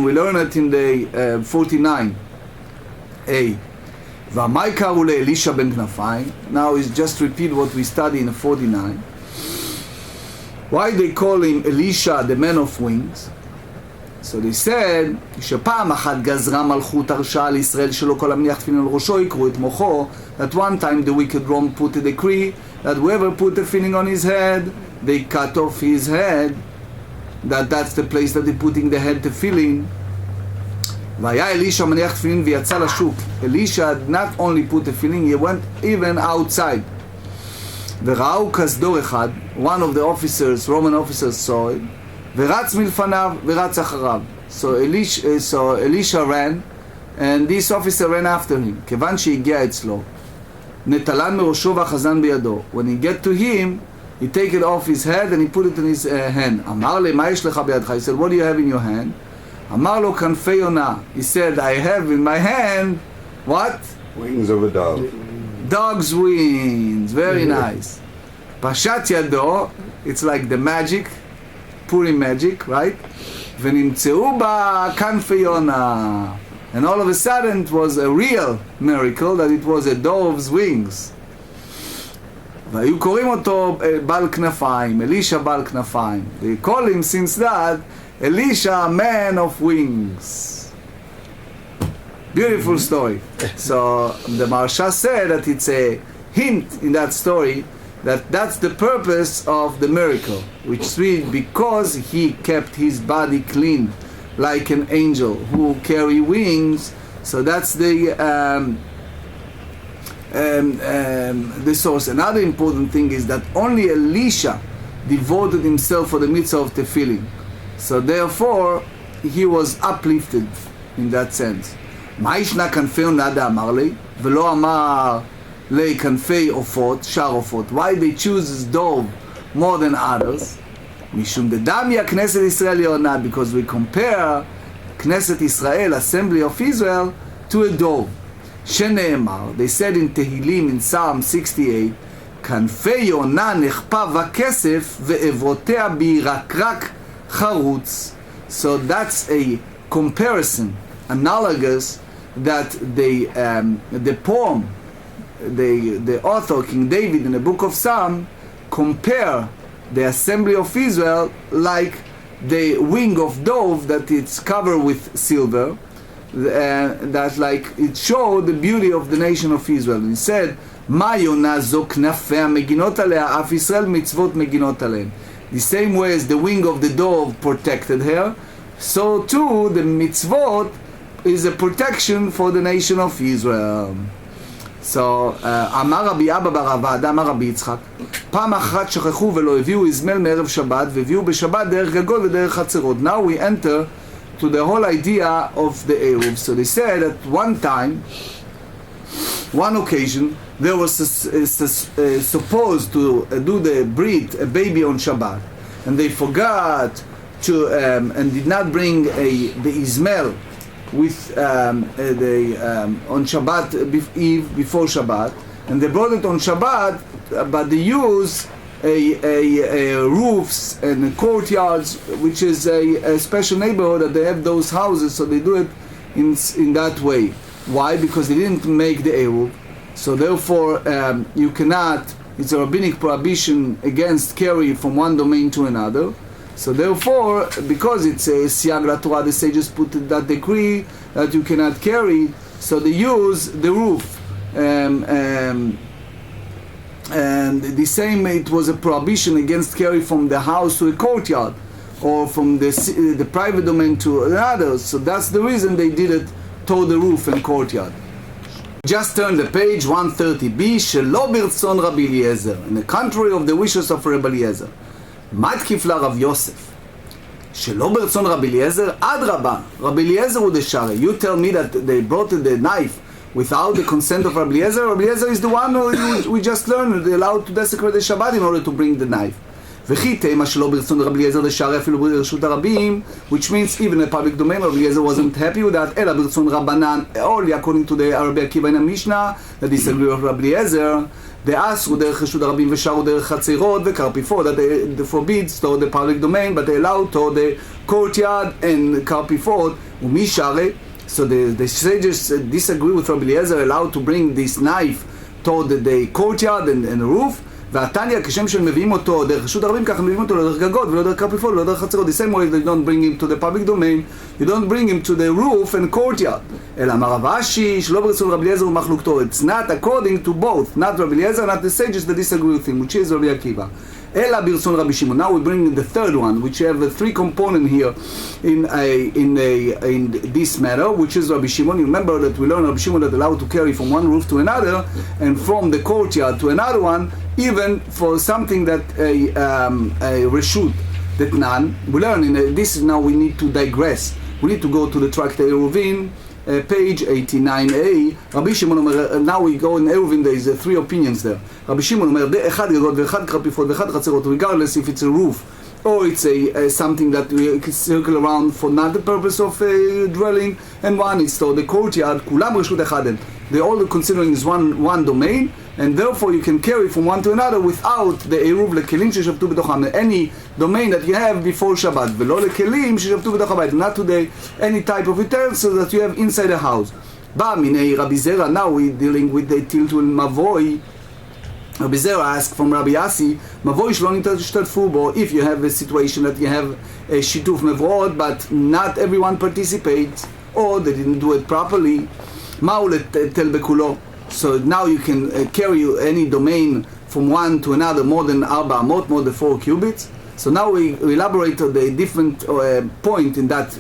we learn it in the 49. V'amai karu leElisha ben Knafayim. Now is just repeat what we study in the 49. Why they call him Elisha, the man of wings? So they said, שפעם אחת גזרה מלכות הרשעה לישראל שלא כל המניח תפילין על ראשו יקרו את מוחו, that one time the wicked Rome put a decree that whoever put a tefillin on his head, they cut off his head, that's the place that they putting the head tefillin. והיה אלישע מניח תפילין ויצא לשוק. Elisha not only put tefillin, he went even outside. וראו כסדור אחד, one of the officers, Roman officers saw it, ורץ מלפניו ורץ אחריו. So Elisha ran, and this officer ran after him. כיוון שהגיע אצלו, נטלן מראשו והחזן בידו. When he get to him, he take it off his head and he put it in his hand. אמר לי, מה יש לך בידך? He said, what do you have in your hand? אמר לו, כנפי יונה. He said, I have in my hand, what? Wings of a dove. Dog's wings. Very nice. פשט ידו, it's like the magic, Purim magic, right? ונמצאו בה כנפי יונה. And all of a sudden it was a real miracle that it was a dove's wings. והיו קוראים אותו בעל כנפיים, אלישע בעל כנפיים. They call him since that Elisha, man of wings. Beautiful story. So the Maharsha said that it's a hint in that story that that's the purpose of the miracle, which means because he kept his body clean like an angel who carry wings. So that's the source. Another important thing is that only Elisha devoted himself for the mitzvah of tefillin. So therefore, he was uplifted in that sense. מה ישנה כנפי עונה דאמר לי, ולא אמר לי כנפי עופות, שאר עופות? Why they choose dove more than others? משום דדמי הכנסת ישראל יונה, because we compare Knesset Israel, Assembly of Israel, to a dove. שנאמר, they said in Tehillim in Psalm 68, כנפי יונה נחפה וכסף ועברותיה בירקרק חרוץ. So that's a comparison, analogous, that the poem, the author, King David, in the book of Psalm, compare the assembly of Israel like the wing of dove that it's covered with silver, that like it showed the beauty of the nation of Israel. He said, מה יונה זו כנפיה מגינות עליה, אף ישראל מצוות מגינות עליהן. The same way as the wing of the dove protected her, so too the mitzvot is a protection for the nation of Israel. So, אמר רבי אבא בר אבדה, אמר רבי יצחק, פעם אחת שכחו ולא הביאו איזמל מערב שבת, והביאו בשבת דרך גגות ודרך חצרות. Now we enter to the whole idea of the Eruv. So they said at one time, one occasion, there was supposed to do the brit, a baby on Shabbat, and they forgot to and did not bring the Izmel with on Shabbat Eve before Shabbat, and they brought it on Shabbat, but they use a roofs and courtyards, which is a special neighborhood that they have those houses, so they do it in that way. Why? Because they didn't make the Eruv. So therefore, you cannot, it's a rabbinic prohibition against carry from one domain to another. So therefore, because it's a siyag la Torah, the sages put that decree that you cannot carry, so they use the roof. And the same, it was a prohibition against carry from the house to a courtyard, or from the private domain to another. So that's the reason they did it toward the roof and courtyard. Just turn the page 130b, שלא ברצון רבי אליעזר, in the contrary of the wishes of Rabbi Eliezer. מה תקיף לה רב יוסף? שלא ברצון רבי אליעזר, אדרבה, רבי אליעזר הוא דשארי. You tell me that they brought the knife without the consent of Rabbi Eliezer. Rabbi Eliezer is the one who we just learned, they allowed to desecrate the Shabbat in order to bring the knife. וכי תימה שלא ברצון רבי אליעזר דשארי אפילו ברשות הרבים, which means even in the public domain, Rabbi Eliezer wasn't happy with that, אלא ברצון רבנן, only according to the Rabbi Akiva in the Mishna, that disagree with Rabbi Eliezer, דאסרו דרך רשות הרבים ושרו דרך חצרות וקרפיפות, that they forbids toward the public domain, but they allowed toward the courtyard and קרפיפות, ומי שרה, so the sages disagree with Rabbi Eliezer, allowed to bring this knife toward the courtyard and the roof, והתניא, כשם שהם מביאים אותו דרך רשות הרבים, ככה מביאים אותו לדרך גגות ולא דרך קרפיפות ולא דרך חצרות. The same way they don't bring him to the public domain, you don't bring him to the roof and courtyard. אלא אמר רב אשי, שלא ברצון רבי אליעזר ומחלוקתו. It's not according to both, not Rabbi Eliezer, not the sages that disagree with him, which is Rabbi Akiva. אלא ברצון רבי שמעון. Now we bring the third one, which have a three component here in this matter, which is Rabbi Shimon. You remember that we learned Rabbi Shimon that allowed to carry from one roof to another and from the courtyard to another one, even for something that a reshut, that none. We learn in this is now we need to digress. We need to go to the Tractate Eruvin, page 89a. Rabbi Shimon אומר, now we go in Eruvin, there is three opinions there. Rabbi Shimon אומר, אחד גגות ואחד קרפיפות ואחד חצרות, regardless if it's a roof or it's a something that we circle around for not the purpose of dwelling, and one is so the courtyard, כולם רשות אחד הם. They all considering is one domain, and therefore you can carry from one to another without the עירוב לכלים ששבתו בתוכם, any domain that you have before Shabbat, ולא לכלים ששבתו בתוך הבית, not to the any type of utensil that you have inside the house. בא מיני רבי זרע, now we dealing with the tiltul מבוי. Rabbi Zera asked from Rabbi Yassi, מבוי שלא נשתתפו בו, if you have a situation that you have a שיתוף מבואות, but not everyone participates, or they didn't do it properly. מהו לטל בכולו? So now you can carry any domain from one to another more than 400, more than 4 cubits. So now we elaborate on the different point in that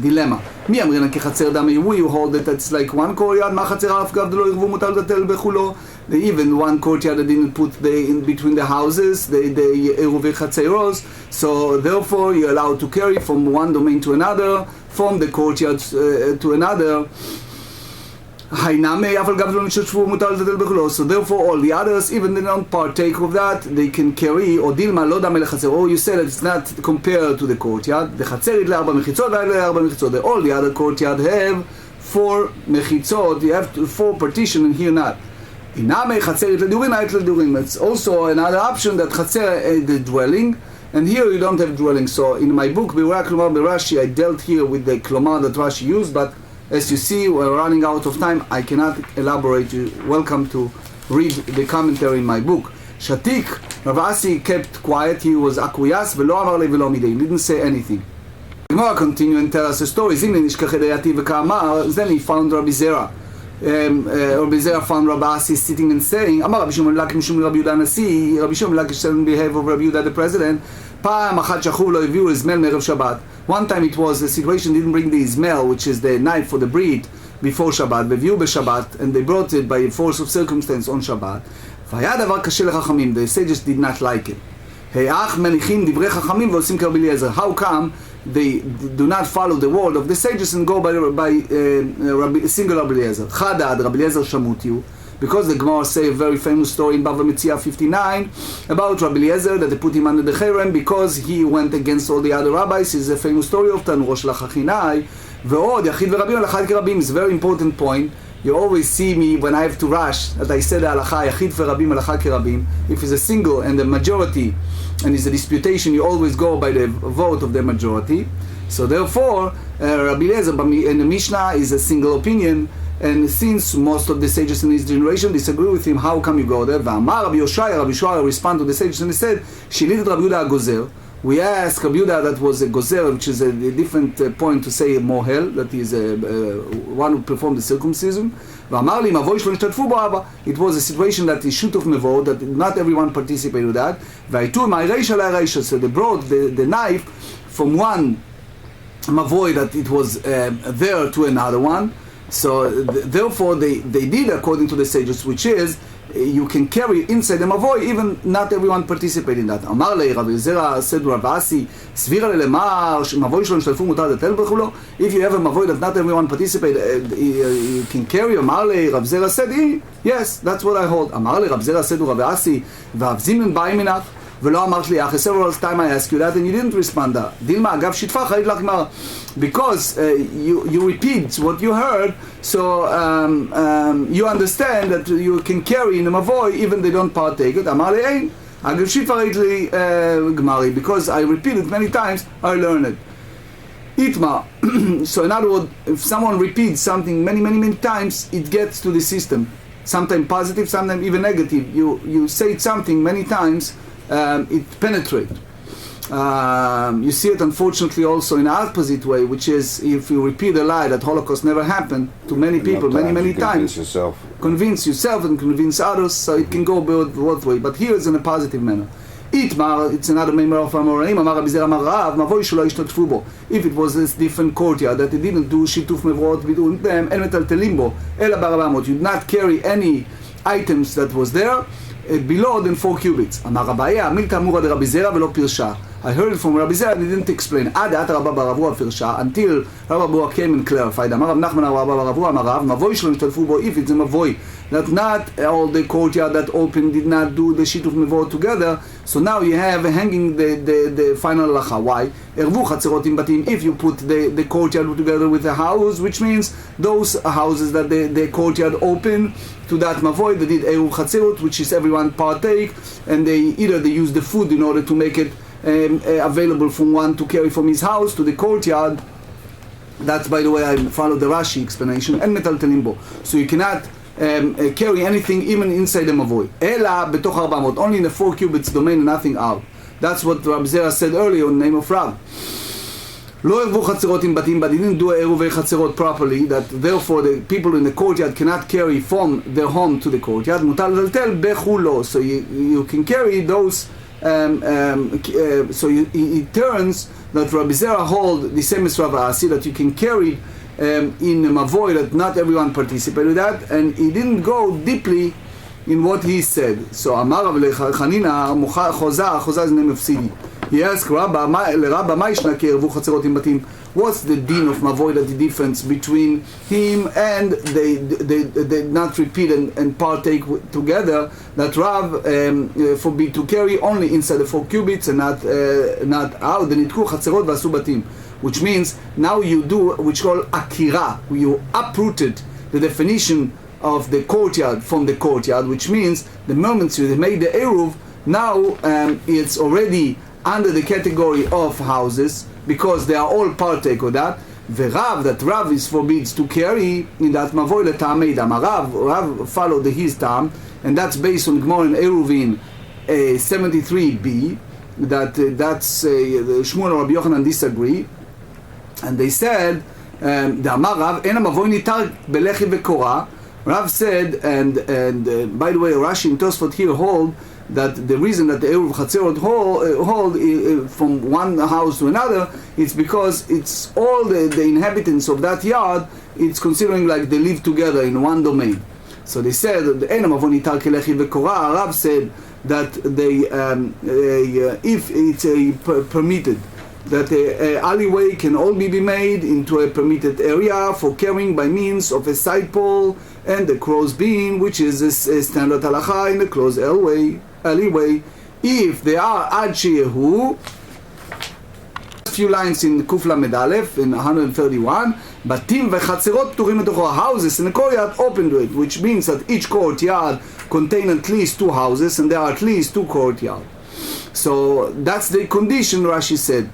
dilemma. מי אמרינן כחצר דם יבוי, you hold that it's like one courtyard, מה חצר אף גב דלא ירבו מוטל לטל בכולו. Even one courtyard they didn't put in between the houses, they עירובי חצרות. So therefore you're allowed to carry from one domain to another, from the courtyard to another. So therefore all the others, even they don't partake of that, they can carry, or you said it's not compared to the courtyard. All the other courtyard have 4 mechitzot, you have 4 partition, and here not. It's also another option that chatzer is the dwelling, and here you don't have dwelling. So in my book, Rashi, I dealt here with the klomar that Rashi used, but as you see, we're running out of time. I cannot elaborate. You're welcome to read the commentary in my book. Shatik, Rav Asi kept quiet. He was acquiesced. V'lo amar le v'lo midei. He didn't say anything. GEMARA continue and tell us a story. Then he found Rabbi Zera. Rabbi Zera found Rabbi Asi sitting and saying, Amar Rabbi Shimon Lakish Mishum Rabbi Yehuda Nasi. Rabbi Shimon Lakish doesn't behave of Rabbi Yehuda the president. One time it was the situation didn't bring the Izmel, which is the knife for the breed, before Shabbat, beviu b'Shabbat, and they brought it by force of circumstance on Shabbat. The sages did not like it. How come they do not follow the word of the sages and go by single Rabbi Eliezer? Chadad, Rabbi Eliezer Shamutiu. Because the GEMARA say a very famous story in Bava Metzia 59 about Rabbi Eliezer, that they put him under the cherem because he went against all the other rabbis. It's a famous story of Tanu Rosh Lachachinai. Ve'od, Yachid ve'Rabim alachad kerabim is a very important point. You always see me when I have to rush, that I said halacha, Yachid ve'Rabim alachad kerabim. If it's a single and the majority, and it's a disputation, you always go by the vote of the majority. So therefore, Rabbi Eliezer in the Mishna is a single opinion. And since most of the sages in his generation disagree with him, how come you go there? Rabbi Yoshaya responded to the sages and he said, Shilid Rabbi Yehuda Gozer. We asked Rabbi Yehuda, that was a Gozer, which is a different point to say Mohel, that is one who performed the circumcision. It was a situation that is shoot of Mevo, that not everyone participated with that. So they brought the knife from one Mavoy that it was there to another one. So therefore they did according to the sages, which is you can carry inside the mavoy, even not everyone participated in that. Amar le Rabbi Zera said Rav Asi, svira lelemar mavoy shlo nishtalfu mutar letel b'chulo. If you have a mavoy that not everyone participated, you can carry. Amar le Rav Zera said, yes, that's what I hold. Amar le Rav Zera said Rav Asi, v'av zimin ba'im minach. Several times I asked you that and you didn't respond. Because you repeat what you heard, so you understand that you can carry in a mavoy even they don't partake it. Because I repeat it many times, I learn it. Itma. So in other words, if someone repeats something many times, it gets to the system. Sometimes positive, sometimes even negative. You say something many times, it penetrates. You see it unfortunately also in the opposite way, which is if you repeat a lie that Holocaust never happened to many people many times, convince yourself and convince others, so it can go both ways. But here it's in a positive manner. Itmar, it's another member of Amoraim. If it was this different courtyard that they didn't do shituf mevorot between them, and metaltelim bo ela barabamot, you did not carry any items that was there below than 4 cubits. I heard it from Rabbi Zera and he didn't explain. Until Rabbi Bua came and clarified. If it's a mavoy, that not all the courtyard that opened did not do the sheet of mavor together, so now you have hanging the final halacha. Why? If you put the courtyard together with the house, which means those houses that the courtyard open to that mavoy, they did eruv chatzerot, which is everyone partake, and they use the food in order to make it available from one to carry from his house to the courtyard. That's, by the way, I followed the Rashi explanation. And metal telimbo. So you cannot carry anything even inside the mavoy. Ela betoch 400, only in the 4 cubits domain and nothing out. That's what Rabbi Zera said earlier in the name of Rav. לא ערבו חצרות עם בתים, but didn't do עירובי חצרות properly, that therefore the people in the courtyard cannot carry from their home to the courtyard, מותר לטלטל בחולו, so you can carry those, so it turns that Rabbi Zera hold the same as Rav Asi, that you can carry in Mavoy, that not everyone participated with that, and he didn't go deeply in what he said. So Amar Rav Chanina, Choza is the name of Sidi. He asked Rabba, Mishna ki ervu chatzerot im batim. What's the din of Mavoy, that the difference between him and they not repeat and partake together, that Rav forbid to carry only inside the 4 cubits and not out. Then itku chatzerot v'asu batim, which means now you do which called akira. You uprooted the definition of the courtyard from the courtyard, which means the moment you made the eruv, now it's already under the category of houses, because they are all partake of that. The Rav, that Rav is forbids to carry in that Mavoy le'tamei dam. Rav followed his tam, and that's based on GEMARA and Eruvin 73b. That's Shmuel and Rabbi Yochanan disagree, and they said the Amar Rav en Mavoy nitar belechi v'korah. Rav said, and by the way, Rashi and Tosfot here hold that the reason that the Eruv Chatzerot hold from one house to another, it's because it's all the inhabitants of that yard, it's considering like they live together in one domain. So they said that the Enam Avon Itar Kelechi V'Korah. Rav said that they if it's permitted, that an alleyway can only be made into a permitted area for carrying by means of a side pole and the crow's beam, which is a standard halacha in the closed alleyway. If they are ad sheyehu, few lines in Kuf Lamed Aleph in 131, batim v'chatzerot pturim metocho, houses in the courtyard open to it, which means that each courtyard contains at least 2 houses, and there are at least 2 courtyards. So that's the condition. Rashi said,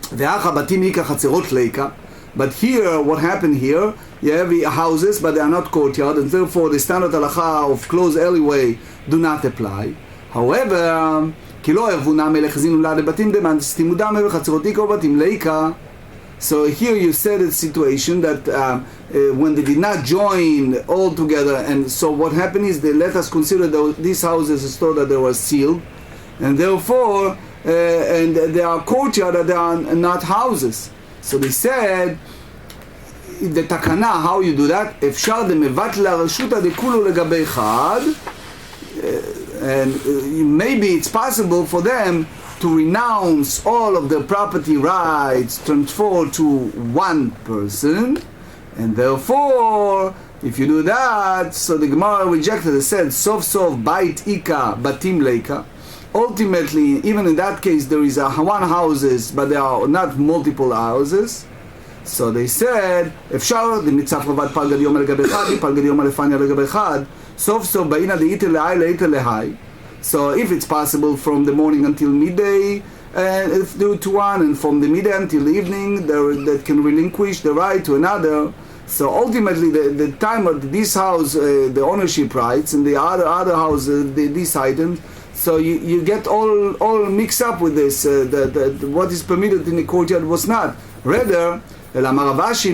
ve'acha batim ika chatzerot leika. But here, what happened here, you have houses, but they are not courtyard, and therefore the standard halacha of closed alleyway do not apply. However, so here you said a situation that when they did not join all together, and so what happened is they let us consider these houses as though that they were sealed, and therefore and they are courtyard, that they are not houses. So they said the takana, how you do that? אפשר דמבטל הרשותא דכולו לגבי אחד, and maybe it's possible for them to renounce all of their property rights, transfer to one person, and therefore, if you do that, so the GEMARA rejected it, said, sof sof bait ika batim leika. Ultimately, even in that case, there is one houses, but there are not multiple houses. So they said, אפשר דמצף רבד פלגד יומי לגבי אחד, פלגד יומי לפניה לגבי אחד, סוף סוף באינה דאיתא להי לאיתא להי. So if it's possible from the morning until midday, to one, and from the midday until evening, that can relinquish the right to another. So ultimately, the time of this house, the ownership rights, and the other house, these items. So you get all mixed up with this. What is permitted in the courtyard was not. Rather, Ravashi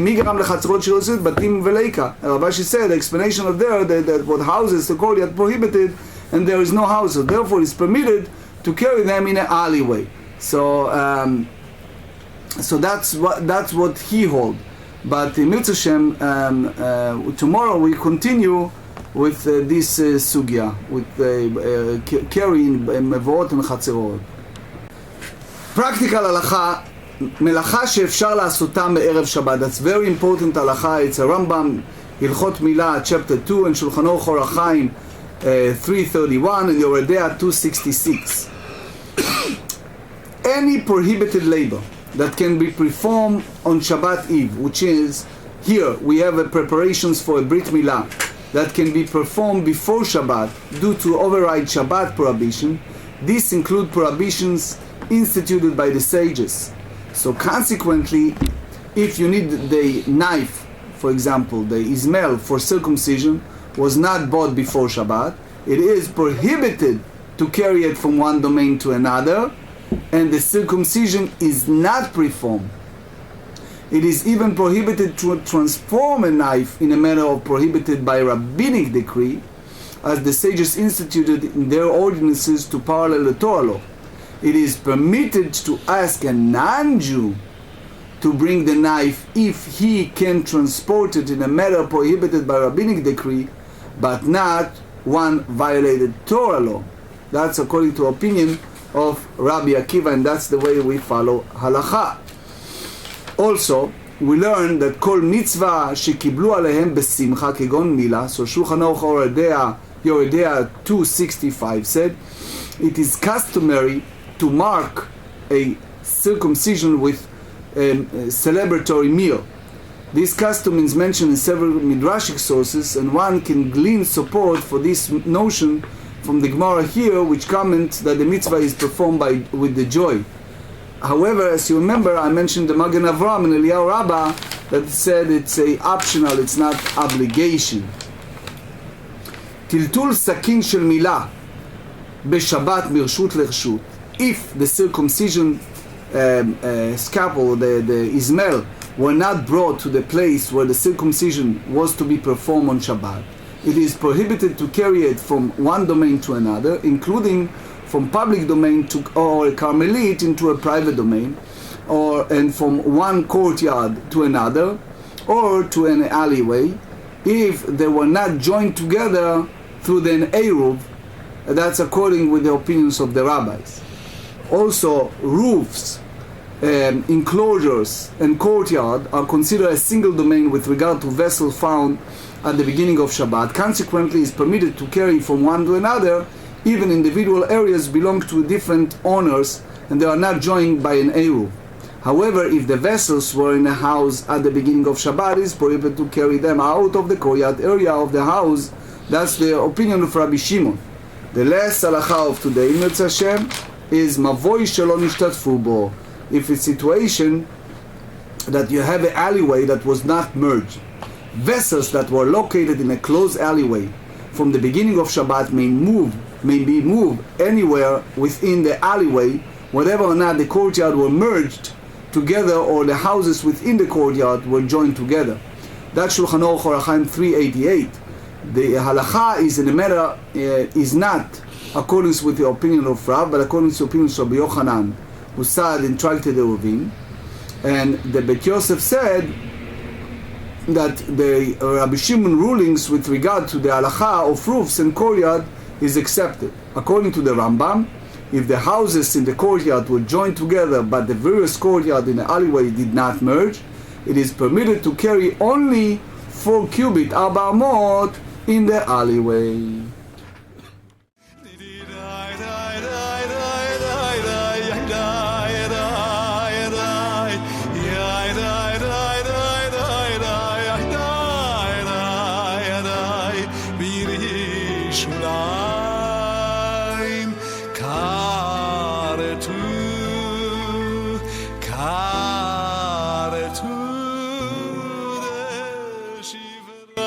said the explanation of there that what houses the courtyard prohibited, and there is no house, so therefore it's permitted to carry them in an alleyway. So so that's what he hold. But in Mirza Hashem, tomorrow we continue with this sugya, with carrying מבואות and חצרות. Practical halacha, מלאכה שאפשר לעשותם בערב שבת. That's very important halacha. It's a Rambam, Hilchot Milah, chapter 2, and Shulchan Aruch Or HaChaim 331, and Yoreh De'ah 266. Any prohibited labor that can be performed on Shabbat Eve, which is, here we have a preparations for a Brit Milah, that can be performed before Shabbat due to override Shabbat prohibition. These include prohibitions instituted by the sages. So consequently, if you need the knife, for example, the Ismail for circumcision was not bought before Shabbat, it is prohibited to carry it from one domain to another, and the circumcision is not performed It is even prohibited to transform a knife in a manner prohibited by rabbinic decree, as the sages instituted in their ordinances to parallel the Torah law. It is permitted to ask a non-Jew to bring the knife if he can transport it in a manner prohibited by rabbinic decree, but not one violated Torah law. That's according to opinion of Rabbi Akiva, and that's the way we follow halacha. Also, we learn that kol mitzvah shekiblu alehem besimcha kegon mila, so Shulchan Aruch Yoredea 265 said, it is customary to mark a circumcision with a celebratory meal. This custom is mentioned in several midrashic sources, and one can glean support for this notion from the GEMARA here, which comments that the mitzvah is performed with the joy. However, as you remember, I mentioned the Magen Avram and Eliyahu Rabbah that said it's a optional, it's not obligation. Tiltul sakin shel milah b'Shabbat mirshut lershut. If the circumcision scalpel, the Ismail, were not brought to the place where the circumcision was to be performed on Shabbat, it is prohibited to carry it from one domain to another, including from public domain or a Carmelite into a private domain, and from one courtyard to another, or to an alleyway, if they were not joined together through an eruv. That's according with the opinions of the rabbis. Also, roofs, enclosures, and courtyard are considered a single domain with regard to vessels found at the beginning of Shabbat. Consequently, it is permitted to carry from one to another. Even individual areas belong to different owners and they are not joined by an eruv. However, if the vessels were in a house at the beginning of Shabbat, it is prohibited to carry them out of the courtyard area of the house. That's the opinion of Rabbi Shimon. The last halacha of today, Mirza Hashem, is mavoi shelo nishtatfu bo. If it's a situation that you have an alleyway that was not merged, vessels that were located in a closed alleyway from the beginning of Shabbat may be moved anywhere within the alleyway, whether or not the courtyard were merged together or the houses within the courtyard were joined together. That's Shulchan Aruch Orach Chaim 388. The halacha is in the matter is not according with the opinion of Rav, but according to the opinion of Rabbi Yochanan, who said in Tractate Eruvin, and the Bet Yosef said that the Rabbi Shimon rulings with regard to the halacha of roofs and courtyard is accepted. According to the Rambam, if the houses in the courtyard were joined together but the various courtyard in the alleyway did not merge, it is permitted to carry only 4 cubit 400 in the alleyway.